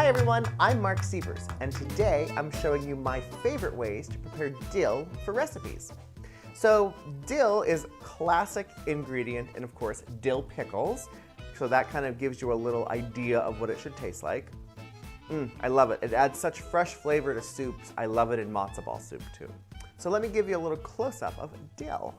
Hi everyone, I'm Mark Sievers, and today I'm showing you my favorite ways to prepare dill for recipes. So dill is a classic ingredient in, of course, dill pickles. So that kind of gives you a little idea of what it should taste like. I love it. It adds such fresh flavor to soups. I love it in matzo ball soup too. So let me give you a little close-up of dill.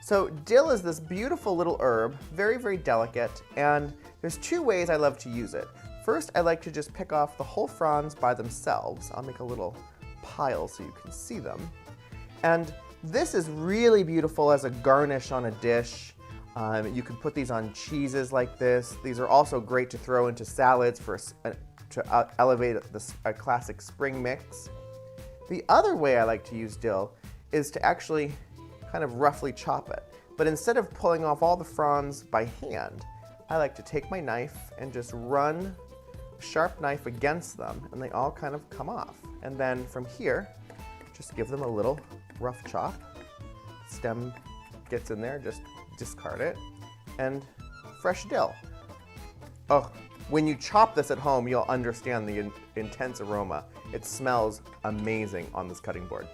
So dill is this beautiful little herb, very, very delicate, and there's two ways I love to use it. First, I like to just pick off the whole fronds by themselves. I'll make a little pile so you can see them. And this is really beautiful as a garnish on a dish. You can put these on cheeses like this. These are also great to throw into salads to elevate a classic spring mix. The other way I like to use dill is to actually kind of roughly chop it. But instead of pulling off all the fronds by hand, I like to take my knife and just run a sharp knife against them, and they all kind of come off. And then from here, just give them a little rough chop. Stem gets in there, just discard it, and fresh dill. Oh, when you chop this at home, you'll understand the intense aroma. It smells amazing on this cutting board.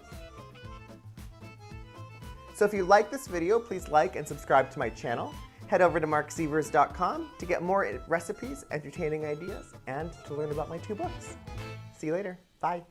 So if you like this video, please like and subscribe to my channel. Head over to marcsievers.com to get more recipes, entertaining ideas, and to learn about my 2 books. See you later. Bye.